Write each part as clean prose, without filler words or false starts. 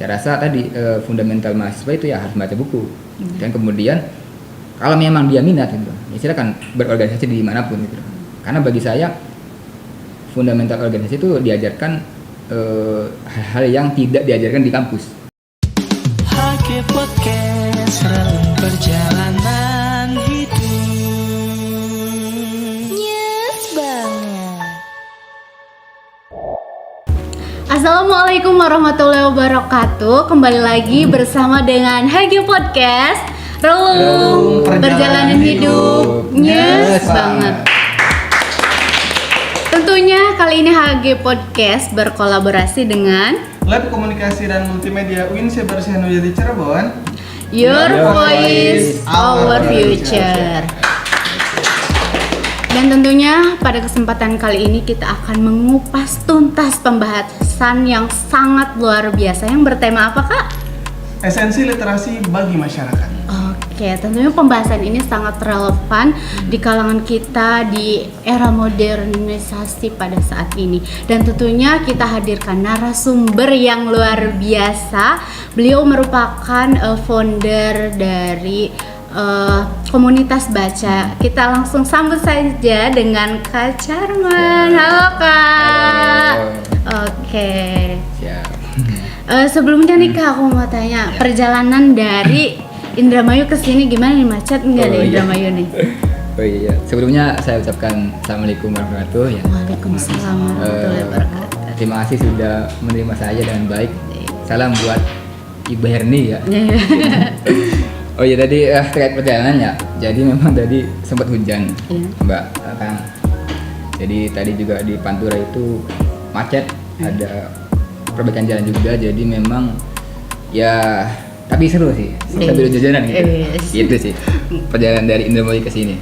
Saya rasa tadi fundamental mahasiswa itu ya harus baca buku. Dan kemudian kalau memang dia minat gitu, ya silakan berorganisasi di manapun gitu. Karena bagi saya fundamental organisasi itu diajarkan hal-hal yang tidak diajarkan di kampus. HG Podcast, relung perjalanan hidup. Yes banget. Assalamualaikum warahmatullahi wabarakatuh. Kembali lagi bersama dengan HG Podcast, relung perjalanan hidup. Yes banget. Tentunya kali ini HG Podcast berkolaborasi dengan Lab Komunikasi dan Multimedia UIN Sebar Senujati Cirebon. Your Voice, Our Future. Dan tentunya pada kesempatan kali ini kita akan mengupas tuntas pembahasan yang sangat luar biasa yang bertema apa, Kak? Esensi literasi bagi masyarakat. Oke, tentunya pembahasan ini sangat relevan di kalangan kita di era modernisasi pada saat ini. Dan tentunya kita hadirkan narasumber yang luar biasa. Beliau merupakan founder dari komunitas baca. Kita langsung sambut saja dengan Kak Charman. Halo, Kak. Oke. Siap. Sebelumnya nih Kak, aku mau tanya perjalanan dari Indramayu ke sini gimana nih, macet enggak nih Indramayu nih? Oh iya, sebelumnya saya ucapkan Assalamualaikum warahmatullahi wabarakatuh. Waalaikumsalam warahmatullahi wabarakatuh. Terima kasih sudah menerima saya dengan baik. Salam buat Ibu Herni ya. Oh iya, tadi terkait perjalanan ya. Jadi memang tadi sempat hujan, Mbak Kang. Jadi tadi juga di Pantura itu macet, ada perbaikan jalan juga. Jadi memang ya tapi seru sih, sambil jajanan gitu. Gitu sih perjalanan dari Indramayu ke sini.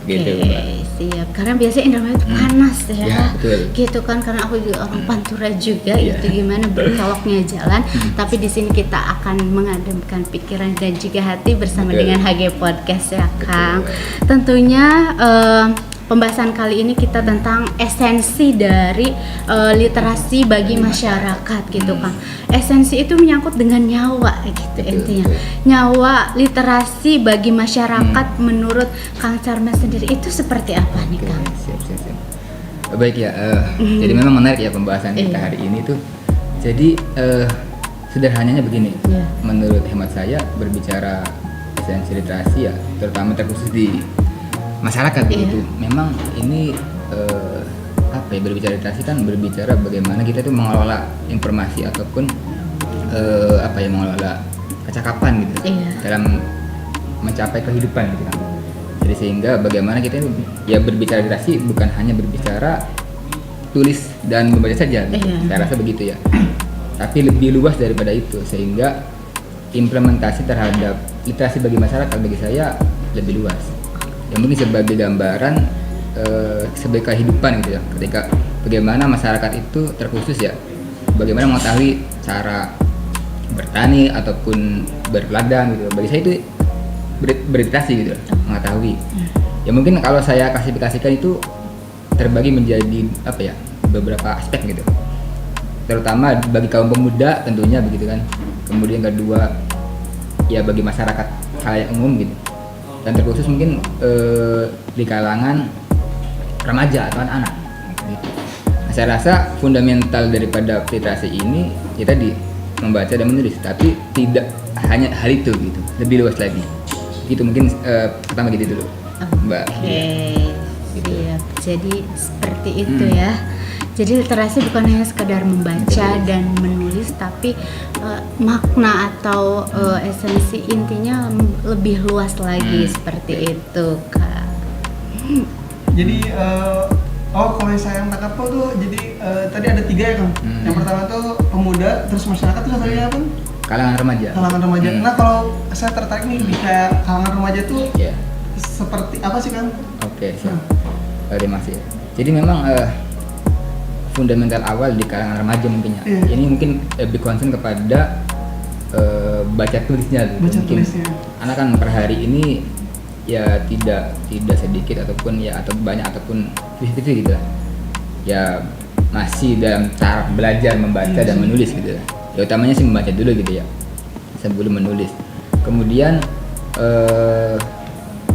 Gitu, Mbak. Siap. Karena biasanya Indramayu itu panas ya. Ya, betul. Gitu kan, karena aku juga orang Pantura juga, Iya. itu gimana berkeloknya jalan. Tapi di sini kita akan mengademkan pikiran dan juga hati bersama Betul. dengan HG Podcast ya, Kang. Betul. Tentunya pembahasan kali ini kita tentang esensi dari literasi bagi masyarakat gitu, Kang. Esensi itu menyangkut dengan nyawa gitu. Betul, Intinya betul. nyawa literasi bagi masyarakat menurut Kang Charman sendiri itu seperti apa nih, Kang? Siap. Baik ya, jadi memang menarik ya pembahasan kita Iya. hari ini tuh. Jadi sederhananya begini, Iya. menurut hemat saya berbicara esensi literasi ya, terutama terkhusus di masyarakat begitu. Memang ini apa ya, berbicara literasi kan berbicara bagaimana kita tuh mengelola informasi ataupun mengelola kecakapan gitu dalam mencapai kehidupan gitu kan. Jadi sehingga bagaimana kita ya berbicara literasi bukan hanya berbicara tulis dan membaca saja. Saya rasa begitu ya. Tapi lebih luas daripada itu, sehingga implementasi terhadap literasi bagi masyarakat bagi saya lebih luas. Yang mungkin sebagai gambaran sebagai kehidupan gitu ya. Ketika bagaimana masyarakat itu terkhusus ya, bagaimana mengetahui cara bertani ataupun berladang gitu. Bagi saya itu berliterasi gitu, mengetahui. Ya mungkin kalau saya klasifikasikan itu terbagi menjadi apa ya, beberapa aspek gitu. Terutama bagi kaum pemuda tentunya begitu kan. Kemudian kedua ya bagi masyarakat khalayak umum gitu. Dan terkhusus mungkin di kalangan remaja atau anak-anak gitu. Nah, saya rasa fundamental daripada literasi ini ya tadi membaca dan menulis, tapi tidak hanya hal itu gitu, lebih luas lagi gitu. Mungkin pertama gitu dulu, Mbak. Oke, siap. Jadi seperti itu ya. Jadi literasi bukan hanya sekedar membaca dan menulis, tapi makna atau esensi intinya lebih luas lagi seperti itu, Kak. Jadi kalau yang saya tangkap tuh jadi tadi ada 3 ya, Kang. Yang pertama tuh pemuda, terus masyarakat, terus tadi apa? Kalangan remaja. Kalangan remaja. Nah, kalau saya tertarik nih di kayak kalangan remaja tuh Ya. seperti apa sih, Kang? Oke, siap. Terima kasih. Jadi memang fundamental awal di kalangan remaja mungkin ya. Ini mungkin lebih concern kepada baca tulisnya gitu. Baca Mungkin tulisnya. anak kan per hari ini ya tidak sedikit ataupun ya atau banyak ataupun sedikit gitu lah. Ya masih dalam cara belajar membaca dan menulis gitu. Ya ya utamanya sih membaca dulu gitu ya sebelum menulis. Kemudian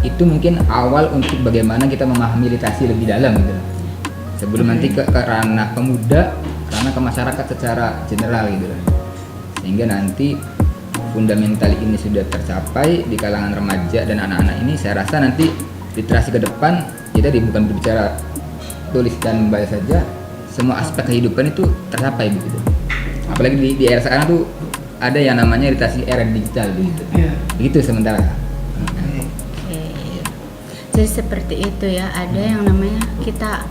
itu mungkin awal untuk bagaimana kita memahami literasi lebih dalam gitu sebelum nanti ke ranah pemuda, ranah ke masyarakat secara general gitu sehingga nanti fundamental ini sudah tercapai di kalangan remaja dan anak-anak ini, saya rasa nanti literasi ke depan kita bukan berbicara tulis dan membaca saja, semua aspek kehidupan itu tercapai begitu. Apalagi di era sekarang tuh ada yang namanya literasi era digital begitu. Begitu sementara. Jadi seperti itu ya, ada yang namanya kita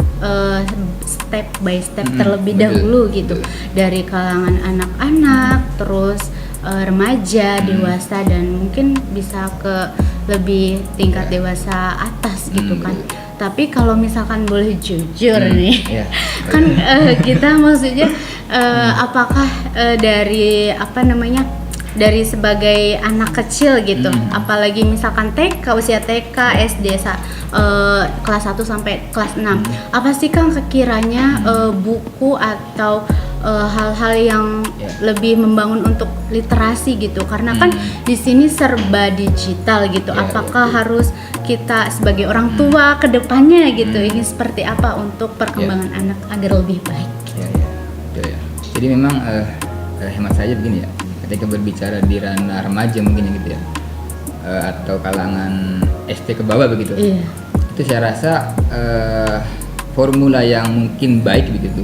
step by step terlebih dahulu gitu, dari kalangan anak-anak, terus remaja, dewasa, dan mungkin bisa ke lebih tingkat dewasa atas gitu kan. Tapi kalau misalkan boleh jujur nih, kan kita maksudnya apakah dari dari sebagai anak kecil gitu, apalagi misalkan TK, usia TK, SD kelas 1 sampai kelas 6, apa sih Kang sekiranya buku atau hal-hal yang lebih membangun untuk literasi gitu, karena kan di sini serba digital gitu. Apakah harus kita sebagai orang tua ke depannya gitu, ini seperti apa untuk perkembangan anak agar lebih baik? Jadi memang hemat saya begini ya, ketika berbicara di ranah remaja mungkin gitu ya, atau kalangan SD ke bawah begitu, itu saya rasa formula yang mungkin baik begitu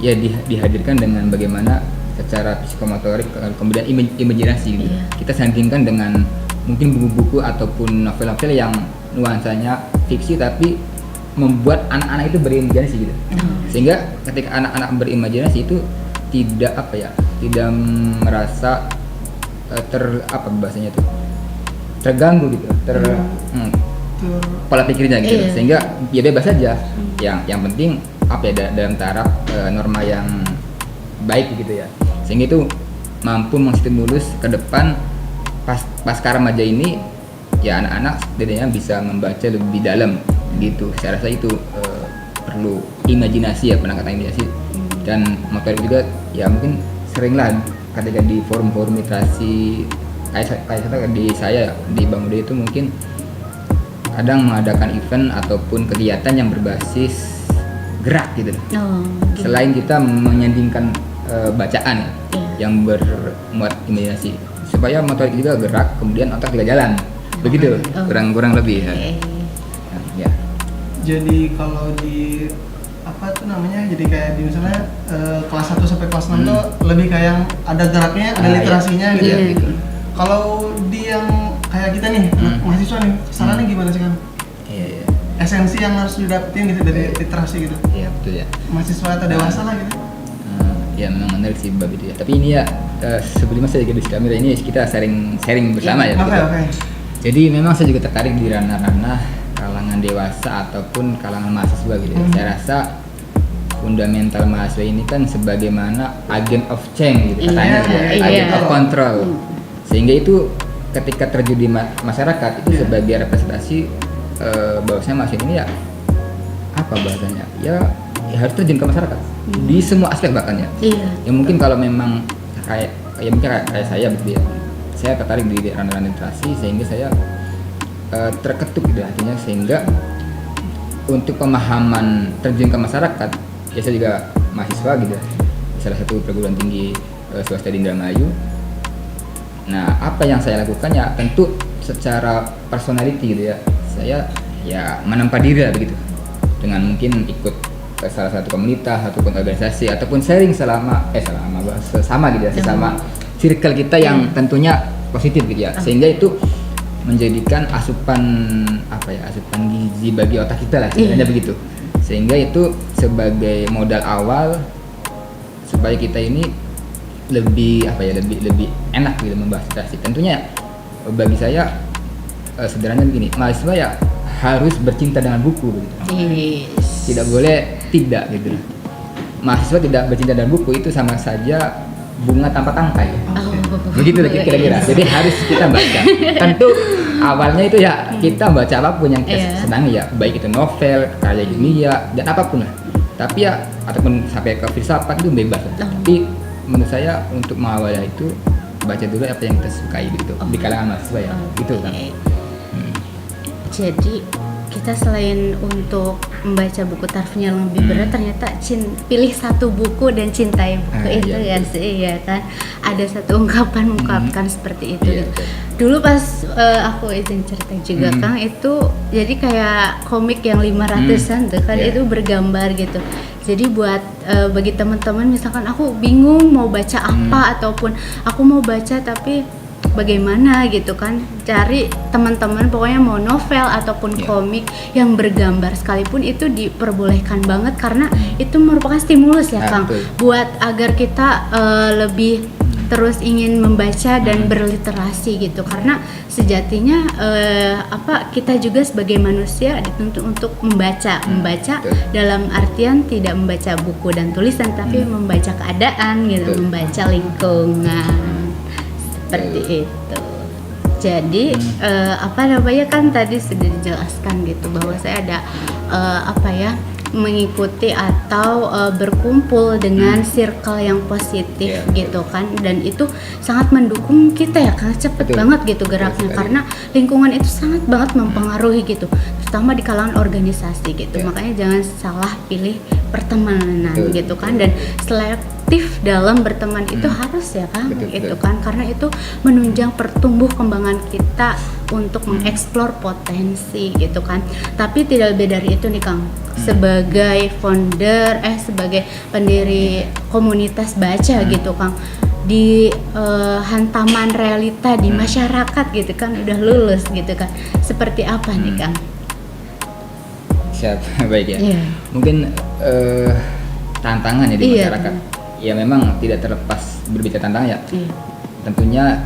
ya dihadirkan dengan bagaimana secara psikomotorik, kemudian imajinasi gitu. Kita sandingkan dengan mungkin buku-buku ataupun novel-novel yang nuansanya fiksi tapi membuat anak-anak itu berimajinasi gitu. Sehingga ketika anak-anak berimajinasi itu tidak tidak merasa bahasanya itu terganggu gitu, pola pikirnya gitu. Sehingga ya bebas saja. Yang penting dalam taraf norma yang baik gitu ya, sehingga itu mampu menstimulus ke depan pasca remaja ini ya anak-anak setidaknya bisa membaca lebih dalam gitu. Saya rasa itu perlu imajinasi ya, penangkatan imajinasi dan motorik juga ya. Mungkin seringlah ketika di forum-forum literasi kayak di saya di Bang Uda itu mungkin kadang mengadakan event ataupun kegiatan yang berbasis gerak gitu. Selain kita menyandingkan bacaan yang bermuat imajinasi, supaya motorik juga gerak, kemudian otak juga jalan. Begitu kurang lebih ya. Jadi kalau di jadi kayak di misalnya kelas 1 sampai kelas 6 tuh lebih kayak ada geraknya, ada literasinya gitu. Kalau di yang kayak kita nih, mahasiswa nih, sarannya gimana sih Kang? Esensi yang harus didapetin gitu dari literasi gitu. Iya betul ya. Mahasiswa atau dewasa lah gitu. Ya memang menarik sih bab itu ya. Tapi ini ya sebelum saya di kamera ini kita sharing bersama ya. Oke. Jadi memang saya juga tertarik di ranah-ranah kalangan dewasa ataupun kalangan mahasiswa gitu ya. Saya rasa fundamental mahasiswa ini kan sebagaimana agent of change gitu katanya, agent of control. Sehingga itu ketika terjun di masyarakat itu sebagai representasi bahwasanya mahasiswa ini ya bahasanya ya harus terjun ke masyarakat di semua aspek bahkan ya. Ya mungkin kalau memang kayak saya begitu ya, saya tertarik di ranah literasi sehingga saya terketuk gitu hatinya, sehingga untuk pemahaman terjun ke masyarakat ya saya juga mahasiswa gitu ya, salah satu perguruan tinggi swasta di Indramayu. Nah apa yang saya lakukan ya tentu secara personality gitu ya, saya ya menempa diri lah begitu, dengan mungkin ikut ke salah satu komunitas ataupun organisasi ataupun sharing sesama gitu ya, sesama circle kita yang tentunya positif gitu ya, sehingga itu menjadikan asupan gizi bagi otak kita lah sebenarnya begitu, sehingga itu sebagai modal awal supaya kita ini lebih enak gitu membahas literasi. Tentunya bagi saya sederhananya begini, mahasiswa ya harus bercinta dengan buku gitu. Tidak boleh tidak gitu. Mahasiswa tidak bercinta dengan buku itu sama saja bunga tanpa tangkai. Begitu kira-kira. Jadi harus kita baca. Tentu awalnya itu ya kita baca apapun yang kita senangi ya, baik itu novel, karya ilmiah dan apapun lah. Tapi ya ataupun sampai ke filsafat itu bebas. Tapi menurut saya untuk mengawali itu baca dulu apa yang kita sukai gitu di kalangan mahasiswa ya, gitu kan. Jadi kita selain untuk membaca buku tarif yang lebih berat, ternyata pilih satu buku dan cintai buku itu ya sih, ya kan. Ada satu ungkapan mengungkapkan seperti itu. Iya, Gitu. Dulu pas aku izin cerita juga Kang, itu jadi kayak komik yang 500-an tuh kan, itu bergambar gitu. Jadi buat bagi teman-teman misalkan aku bingung mau baca apa ataupun aku mau baca tapi bagaimana gitu kan, cari teman-teman pokoknya mau novel ataupun komik yang bergambar sekalipun itu diperbolehkan banget karena itu merupakan stimulus ya Kang, buat agar kita lebih terus ingin membaca dan berliterasi gitu, karena sejatinya kita juga sebagai manusia dituntut untuk membaca dalam artian tidak membaca buku dan tulisan tapi membaca keadaan gitu, membaca lingkungan seperti itu. Jadi kan tadi sudah dijelaskan gitu bahwa saya ada mengikuti atau berkumpul dengan circle yang positif gitu kan, dan itu sangat mendukung kita ya kan, cepet banget gitu geraknya karena lingkungan itu sangat banget mempengaruhi gitu, terutama di kalangan organisasi gitu. Makanya jangan salah pilih pertemanan gitu kan, dan selektif dalam berteman itu harus ya kan gitu kan, karena itu menunjang pertumbuh kembangan kita untuk mengeksplor potensi gitu kan. Tapi tidak lebih dari itu nih Kang, sebagai founder sebagai pendiri komunitas baca gitu Kang, di hantaman realita di masyarakat gitu kan, udah lulus gitu kan, seperti apa nih Kang? Siap, baik ya. Mungkin tantangan ya di masyarakat. Ya memang tidak terlepas berbicara tantangan ya. Tentunya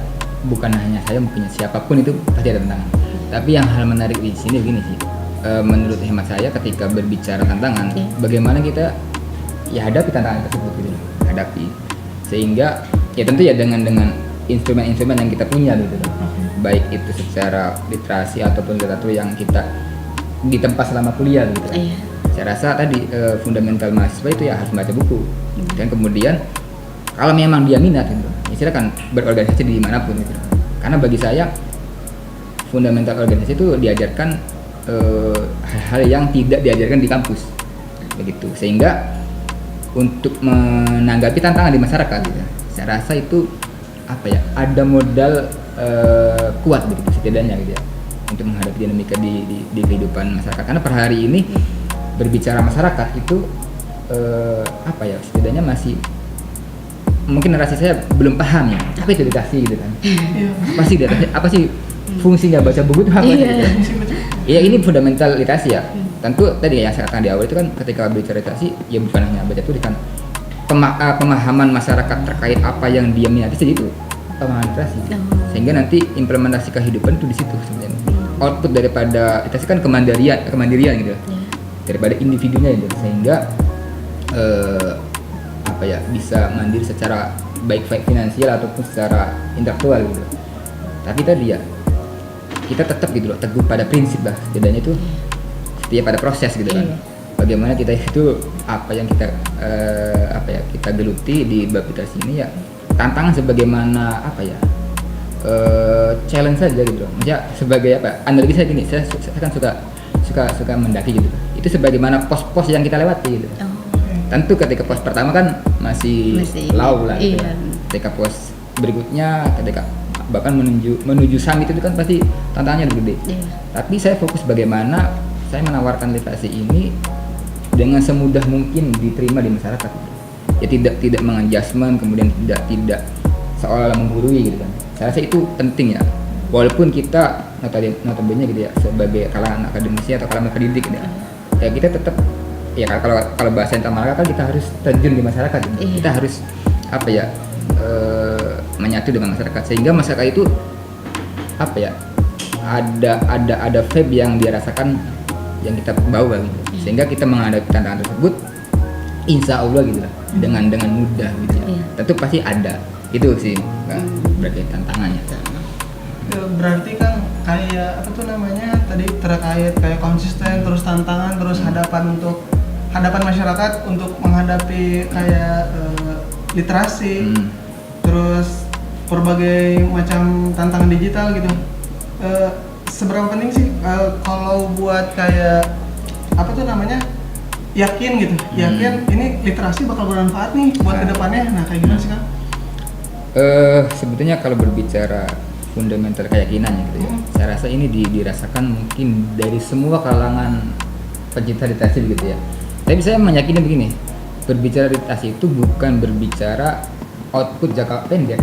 bukan hanya saya, mungkin siapapun itu pasti ada tantangan. Tapi yang hal menarik di sini begini sih. Menurut hemat saya ketika berbicara tantangan, bagaimana kita ya hadapi tantangan tersebut gitu. Hadapi. Sehingga ya tentu ya dengan instrumen-instrumen yang kita punya gitu. Baik itu secara literasi ataupun literatur yang kita ditempa selama kuliah gitu. Saya rasa tadi fundamental mahasiswa itu ya harus membaca buku, dan kemudian kalau memang dia minat gitu, ya silakan berorganisasi di manapun gitu. Karena bagi saya fundamental organisasi itu diajarkan hal-hal yang tidak diajarkan di kampus, begitu. Sehingga untuk menanggapi tantangan di masyarakat gitu, saya rasa itu ada modal kuat begitu setidaknya gitu ya, untuk menghadapi dinamika di kehidupan masyarakat. Karena per hari ini berbicara masyarakat itu setidaknya masih mungkin narasi saya belum paham ya, apa itu literasi gitu kan. apa sih fungsinya baca buku itu apa gitu. Ya ini fundamental literasi ya. Tentu tadi yang saya katakan di awal itu kan, ketika berbicara literasi ya bukan hanya baca tulisan, pemahaman masyarakat terkait apa yang dia minati saja itu pemahaman literasi. Sehingga nanti implementasi kehidupan itu di situ sebenarnya. Output daripada literasi kan kemandirian gitu. Daripada individunya itu, sehingga bisa mandiri secara baik finansial ataupun secara intelektual gitu. Tapi tadi ya kita tetap gitu loh, teguh pada prinsip lah, setidaknya itu setia pada proses gitu kan. Bagaimana kita itu apa yang kita kita geluti di bab literasi ini ya, tantangan sebagaimana challenge saja gitu loh. Maksudnya sebagai analogi saya gini, saya kan suka mendaki gitu. Itu sebagaimana pos-pos yang kita lewati gitu. Tentu ketika pos pertama kan masih low lah gitu. Ketika pos berikutnya, ketika bahkan menuju summit itu kan pasti tantangannya lebih gede. Tapi saya fokus bagaimana saya menawarkan literasi ini dengan semudah mungkin diterima di masyarakat gitu. Ya tidak mengadjustment, kemudian tidak seolah-olah menggurui gitu kan. Saya rasa itu penting ya. Walaupun kita notabene gitu ya, sebagai kalangan akademisi atau kalangan pendidik gitu ya, kita tetap ya kalau bahasa internal kan kita harus terjun di masyarakat gitu. Kita harus menyatu dengan masyarakat, sehingga masyarakat itu ada vibe yang dia rasakan yang kita bawa gitu. Sehingga kita menghadapi tantangan tersebut insya Allah gitu lah, dengan mudah gitu ya. Tentu pasti ada, itu sih berarti tantangannya. Berarti kan kayak tadi terkait kayak konsisten, terus tantangan, terus hadapan masyarakat untuk menghadapi kayak literasi, Hmm. terus berbagai macam tantangan digital gitu. Seberapa penting sih kalau buat kayak apa tuh namanya, yakin gitu, yakin ini literasi bakal bermanfaat nih buat kedepannya. Nah kayak gimana sih Kang? Sebetulnya kalau berbicara fundamental keyakinannya gitu ya, saya rasa ini dirasakan mungkin dari semua kalangan pencinta literasi gitu ya. Tapi saya meyakini begini, berbicara literasi itu bukan berbicara output jangka pendek,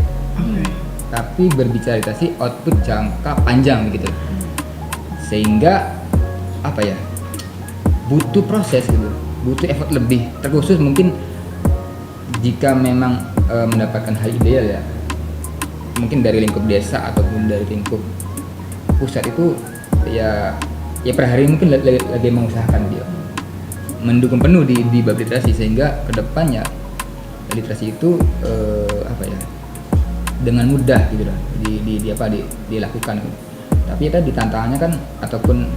tapi berbicara literasi output jangka panjang gitu. Sehingga apa ya, butuh proses gitu, butuh effort lebih, terkhusus mungkin jika memang mendapatkan hal ideal ya, mungkin dari lingkup desa ataupun dari lingkup pusat itu ya per hari mungkin lagi mengusahakan dia mendukung penuh di bab literasi, sehingga kedepannya literasi itu apa ya, dengan mudah gitu loh dilakukan gitu. Tapi ya tadi tantangannya kan, ataupun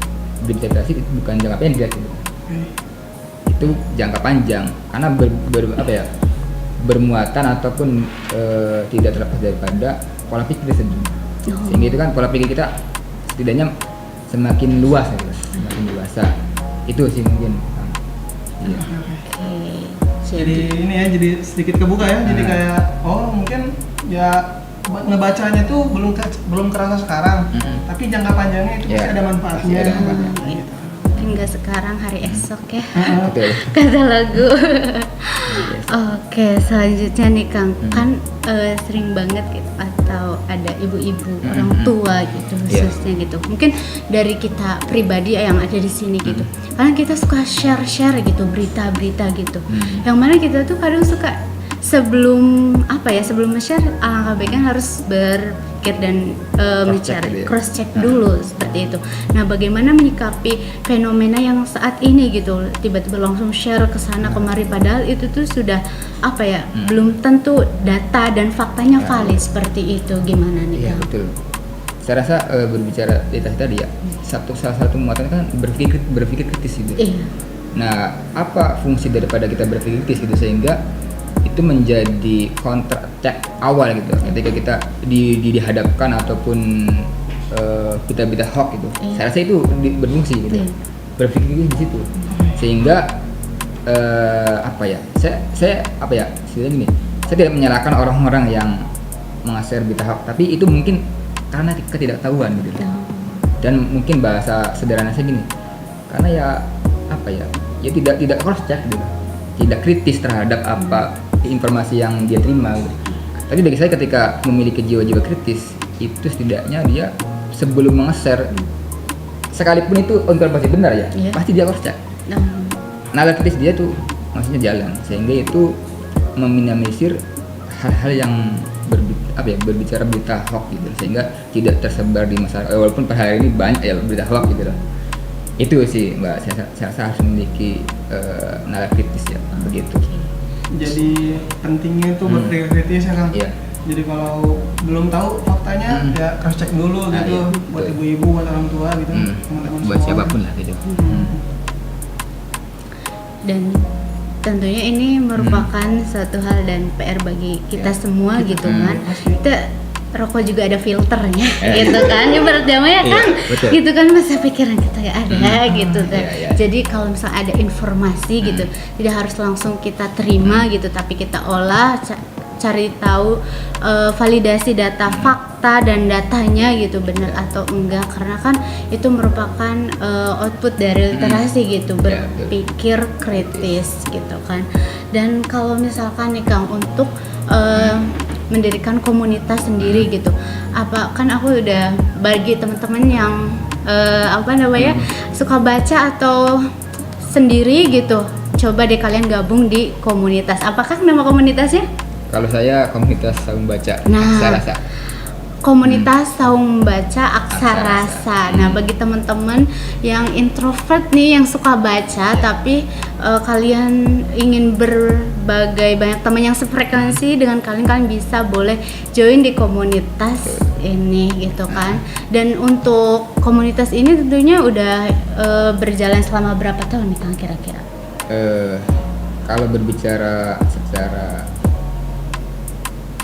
literasi itu bukan jangka pendek gitu. Itu jangka panjang, karena bermuatan ataupun tidak terlepas daripada pola pikir sendiri. Sehingga itu kan pola pikir kita setidaknya semakin luas gitu, semakin dewasa. Itu sih mungkin. Iya. Jadi ini ya, jadi sedikit kebuka ya. Jadi kayak mungkin ya ngebacanya tuh belum kerasa sekarang, tapi jangka panjangnya itu pasti ada manfaatnya. Pasti ada manfaatnya. Gitu. Hingga sekarang hari esok ya. Betul. Kata lagu. Oke, selanjutnya nih Kang, kan sering banget gitu, atau ada ibu-ibu, orang tua gitu khususnya gitu. Mungkin dari kita pribadi yang ada di sini gitu. Karena kita suka share gitu berita-berita gitu. Yang mana kita tuh kadang suka sebelum share, alangkah baiknya harus berpikir dan mencari cross check dulu seperti itu. Nah, bagaimana menyikapi fenomena yang saat ini gitu, tiba-tiba langsung share ke sana kemari, padahal itu tuh sudah belum tentu data dan faktanya valid seperti itu. Gimana nih Iya, Kang? betul. Saya rasa berbicara literasi tadi ya, salah satu muatan kan berpikir kritis gitu. Iya. Nah, apa fungsi daripada kita berpikir kritis gitu, sehingga itu menjadi counter attack awal gitu ketika kita dihadapkan ataupun kita hoax gitu. Saya rasa itu berfungsi gitu. Berpikir di situ. Sehingga saya gini, saya tidak menyalahkan orang-orang yang meng-share berita hoax, tapi itu mungkin karena ketidaktahuan gitu. Dan mungkin bahasa sederhana saya gini, karena ya tidak cross check gitu, tidak kritis terhadap apa informasi yang dia terima gitu. Tapi bagi saya, ketika memiliki jiwa-jiwa kritis, itu setidaknya dia sebelum meng-share, sekalipun itu informasi benar ya, pasti dia cross check. Nalar kritis dia tuh maksudnya jalan, sehingga itu meminimalisir hal-hal yang berbicara berita hoax gitu, sehingga tidak tersebar di masyarakat. Walaupun per hari ini banyak ya berita hoax gitu loh. Itu sih Mbak, saya rasa harus memiliki nalar kritis ya, begitu. Jadi pentingnya itu berpikir kritis ya Kang. Iya. Jadi kalau belum tahu faktanya ya cross check dulu gitu, Iya, buat betul. ibu-ibu, buat orang tua gitu, teman-teman Buat semua. siapapun lah gitu. Dan tentunya ini merupakan suatu hal dan PR bagi kita semua gitu kan. Kita rokok juga ada filternya gitu kan, ibarat damai ya Kang, betul. gitu kan, masa pikiran kita ada gitu kan. Iya. Jadi kalau misalnya ada informasi gitu, tidak harus langsung kita terima gitu, tapi kita olah, cari tahu, validasi data, fakta dan datanya gitu, benar atau enggak, karena kan itu merupakan output dari literasi gitu, berpikir kritis gitu kan. Dan kalau misalkan nih Kang, untuk mendirikan komunitas sendiri gitu, kan aku udah bagi teman-teman yang suka baca atau sendiri gitu, coba deh kalian gabung di komunitas. Apakah nama komunitasnya? Kalau saya komunitas Saung Baca, Nah, saya rasa. Komunitas Saung Baca Aksarasa. Nah, bagi teman-teman yang introvert nih, yang suka baca, tapi kalian ingin berbagai banyak teman yang sefrekuensi dengan kalian bisa boleh join di komunitas ini gitu kan. Dan untuk komunitas ini tentunya udah berjalan selama berapa tahun nih Kang kira-kira? Kalau berbicara secara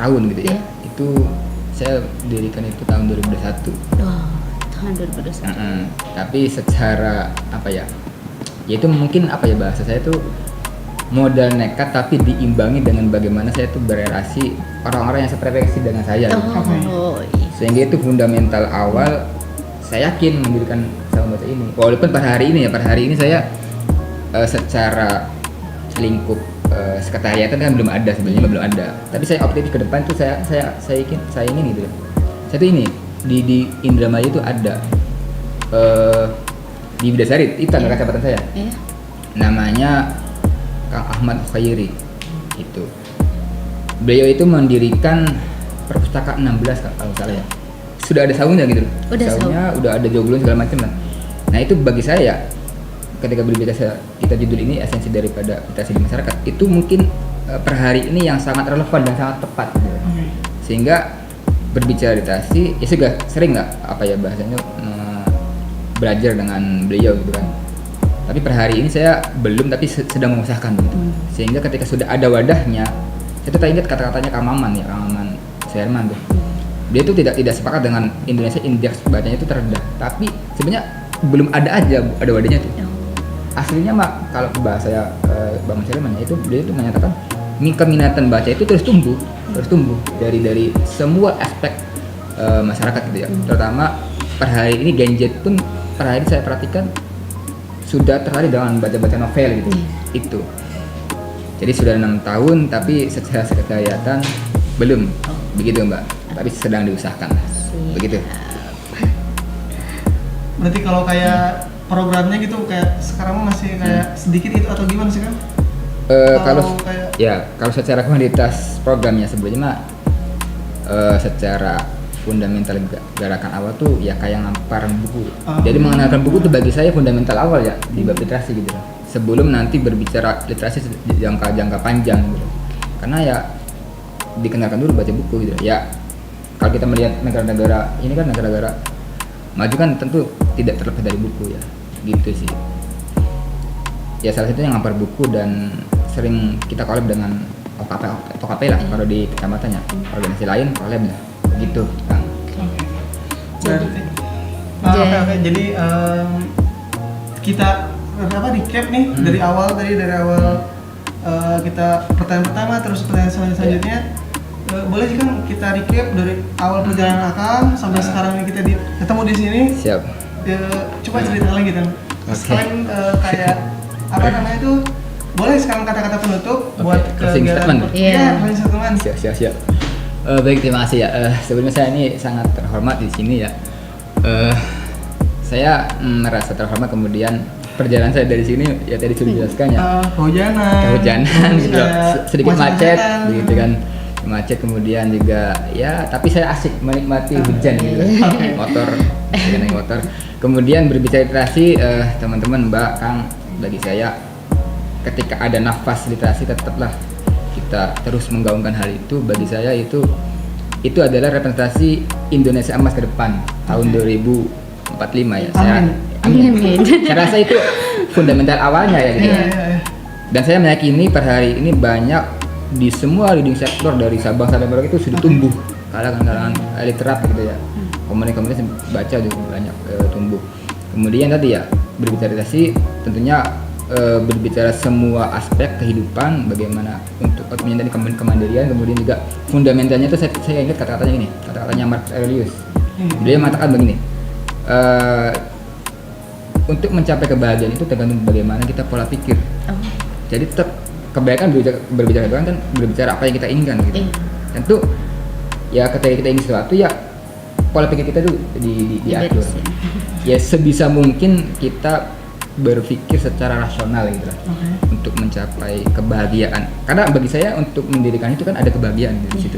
tahun gitu ya. Iya. Itu saya dirikan itu tahun 2021. Wah, tahun 2021. Tapi secara apa ya? Ya itu mungkin apa ya bahasa saya tuh modal nekat tapi diimbangi dengan bagaimana saya tuh berrelasi orang-orang yang sefrekuensi dengan saya. Gitu. Oh, iya. Sehingga itu fundamental awal saya yakin mendirikan Sabang Baca ini. Walaupun pada hari ini saya secara lingkup sekretariatan kan belum ada sebenarnya belum ada. Tapi saya optimis ke depan tuh saya ingin gitu. Saya tuh ini di Indramayu itu ada di Bidasari itu tangga kecamatan saya. Iya. Namanya Kang Ahmad Khairi itu. Beliau itu mendirikan perpustakaan 16 kalau salah ya. Sudah ada saungnya gitu loh. Saungnya udah ada joglon segala macam lah. Nah itu bagi saya ketika berbicara kita judul ini esensi daripada literasi di masyarakat itu mungkin per hari ini yang sangat relevan dan sangat tepat gitu. Sehingga berbicara literasi ya sudah sering nggak apa ya bahasanya belajar dengan beliau gitu kan. Tapi per hari ini saya belum tapi sedang mengusahakan gitu. Sehingga ketika sudah ada wadahnya saya tuh ingat kata-katanya Kang Maman ya, Kang Maman Sherman tuh. Dia tuh tidak sepakat dengan Indonesia indeks bacanya itu terendah. Tapi sebenarnya belum ada wadahnya tuh. Aslinya mah kalau bahasa Bang Sherman itu beliau itu menyatakan keminatan baca itu terus tumbuh dari semua aspek masyarakat gitu ya. Terutama per hari ini gadget pun per hari saya perhatikan sudah tertarik dengan baca-baca novel gitu. Itu. Jadi sudah 6 tahun tapi secara sekretariatan belum begitu Mbak. Tapi sedang diusahakan. Begitu. Berarti kalau kayak programnya gitu kayak sekarang masih kayak sedikit itu atau gimana sih kan? Kalau secara kuantitas programnya sebenarnya mah secara fundamental gerakan awal tuh ya kayak ngamparan buku. Jadi mengenalkan buku tuh bagi saya fundamental awal ya di bab literasi gitu. Sebelum nanti berbicara literasi jangka panjang gitu. Karena ya dikenalkan dulu baca buku gitu. Ya kalau kita melihat negara-negara ini kan negara-negara maju kan tentu tidak terlepas dari buku ya. Gitu sih. Ya salah satunya ngampar buku dan sering kita collab dengan OKP lah kalau di kecamatannya. Organisasi lain collab lah. Gitu Kang. Oke. Jadi kita recap nih dari awal kita pertanyaan pertama terus pertanyaan selanjutnya. Boleh sih kan kita recap dari awal perjalanan Akang sampai sekarang ini kita ketemu di sini. Siap. Coba cerita lagi kan. Selain kayak apa namanya itu boleh sekarang kata-kata penutup buat kegiatan. Iya, closing statement. Siap. Baik, terima kasih ya. Sebelumnya saya ini sangat terhormat di sini ya. Saya merasa terhormat kemudian perjalanan saya dari sini ya tadi sudah dijelaskan ya. Kehujanan gitu loh. Sedikit macet begitu kan. Macet kemudian juga ya tapi saya asik menikmati hujan gitu. Motor naik motor. Kemudian berbicara literasi teman-teman Mbak Kang bagi saya ketika ada nafas literasi tetaplah kita terus menggaungkan hal itu. Bagi saya itu adalah representasi Indonesia emas ke depan tahun 2045 ya. Amin. Saya rasa itu fundamental awalnya ya gitu. Dan saya meyakini per hari ini banyak di semua leading sektor dari Sabang sampai Merauke itu sudah tumbuh kalangan literat gitu ya. Komunitas baca juga banyak tumbuh. Kemudian tadi ya berbicara literasi tentunya berbicara semua aspek kehidupan bagaimana untuk menjadi kemandirian, kemudian juga fundamentalnya itu saya ingat kata-katanya ini, kata-katanya Marcus Aurelius. Beliau mengatakan begini, untuk mencapai kebahagiaan itu tergantung bagaimana kita pola pikir. Jadi tetap kebaikan berbicara kan berbicara apa yang kita inginkan gitu. Tentu ya ketika kita ingin sesuatu ya pola pikir kita tuh diatur. Ya sebisa mungkin kita berpikir secara rasional gitu lah untuk mencapai kebahagiaan. Karena bagi saya untuk mendirikan itu kan ada kebahagiaan di situ.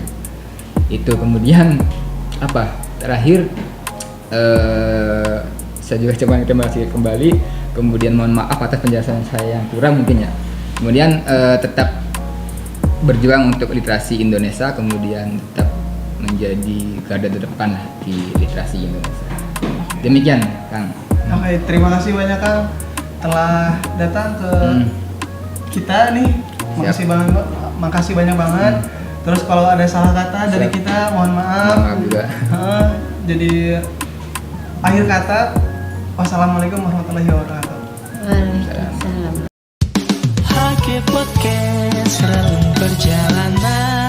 Itu kemudian apa? Terakhir saya juga coba terima kasih kembali. Kemudian mohon maaf atas penjelasan saya yang kurang mungkin ya. Kemudian tetap berjuang untuk literasi Indonesia, kemudian tetap menjadi garda terdepan lah di literasi Indonesia. Demikian Kang. Oke, terima kasih banyak Kang telah datang ke kita nih. Makasih banyak banget. Terus kalau ada salah kata dari Siap. kita mohon maaf. Maaf juga. Jadi akhir kata, wassalamualaikum warahmatullahi wabarakatuh. Waalaikumsalam. HG Podcast relung perjalanan